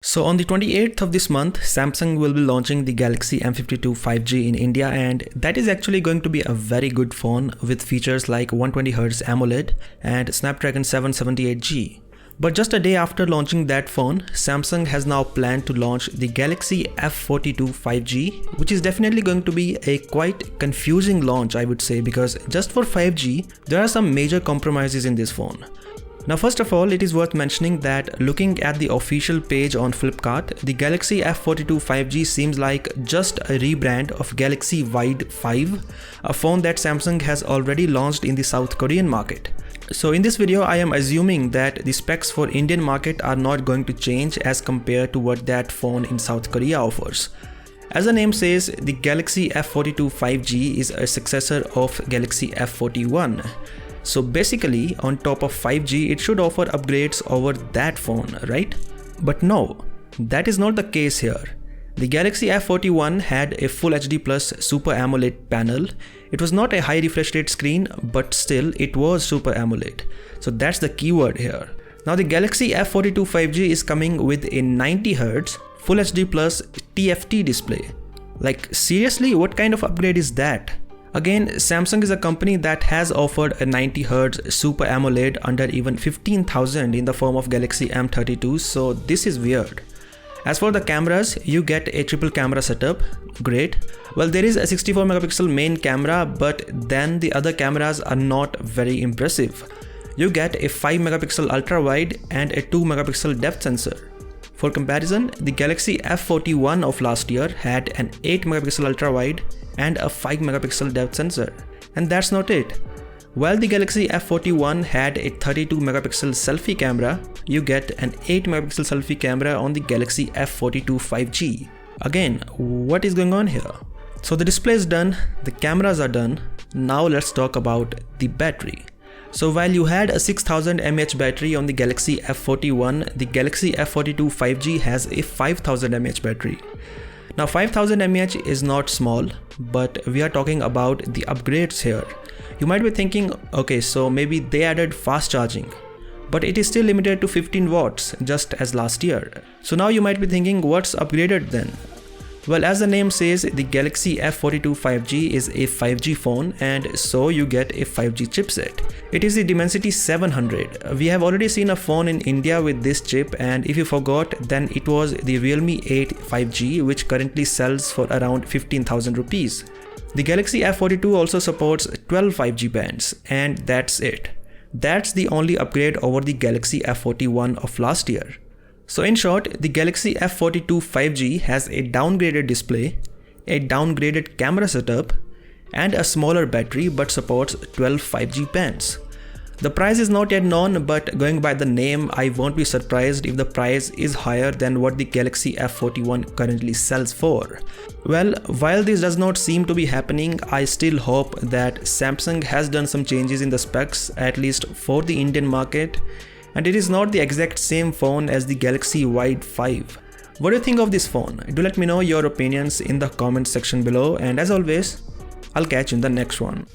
So on the 28th of this month, Samsung will be launching the Galaxy M52 5G in India, and that is actually going to be a very good phone with features like 120Hz AMOLED and Snapdragon 778G. But just a day after launching that phone, Samsung has now planned to launch the Galaxy F42 5G, which is definitely going to be a quite confusing launch, I would say, because just for 5G, there are some major compromises in this phone. Now first of all, it is worth mentioning that looking at the official page on Flipkart, the Galaxy F42 5G seems like just a rebrand of Galaxy Wide 5, a phone that Samsung has already launched in the South Korean market. So in this video, I am assuming that the specs for Indian market are not going to change as compared to what that phone in South Korea offers. As the name says, the Galaxy F42 5G is a successor of Galaxy F41. So basically, on top of 5G, it should offer upgrades over that phone, right? But no, that is not the case here. The Galaxy F41 had a Full HD Plus Super AMOLED panel. It was not a high refresh rate screen, but still it was Super AMOLED. So that's the keyword here. Now the Galaxy F42 5G is coming with a 90Hz Full HD Plus TFT display. Like seriously, what kind of upgrade is that? Again, Samsung is a company that has offered a 90Hz Super AMOLED under even 15,000 in the form of Galaxy M32, so this is weird. As for the cameras, you get a triple camera setup, great. Well, there is a 64 megapixel main camera, but then the other cameras are not very impressive. You get a 5 megapixel ultra wide and a 2 megapixel depth sensor. For comparison, the Galaxy F41 of last year had an 8 megapixel ultra wide and a 5 megapixel depth sensor. And that's not it. While the Galaxy F41 had a 32 megapixel selfie camera, you get an 8 megapixel selfie camera on the Galaxy F42 5G. Again, what is going on here? So the display is done, the cameras are done. Now let's talk about the battery. So while you had a 6000 mAh battery on the Galaxy F41, the Galaxy F42 5G has a 5000 mAh battery. Now 5000 mAh is not small, but we are talking about the upgrades here. You might be thinking, okay, so maybe they added fast charging, but it is still limited to 15 watts just as last year. So now you might be thinking, what's upgraded then? Well, as the name says, the Galaxy F42 5G is a 5G phone, and so you get a 5G chipset. It is the Dimensity 700. We have already seen a phone in India with this chip, and if you forgot, then it was the Realme 8 5G, which currently sells for around 15,000 rupees. The Galaxy F42 also supports 12 5G bands, and that's it. That's the only upgrade over the Galaxy F41 of last year. So in short, the Galaxy F42 5G has a downgraded display, a downgraded camera setup, and a smaller battery but supports 12 5G bands. The price is not yet known, but going by the name, I won't be surprised if the price is higher than what the Galaxy F41 currently sells for. Well, while this does not seem to be happening, I still hope that Samsung has done some changes in the specs, at least for the Indian market, and it is not the exact same phone as the Galaxy Wide 5. What do you think of this phone? Do let me know your opinions in the comment section below, and as always, I'll catch you in the next one.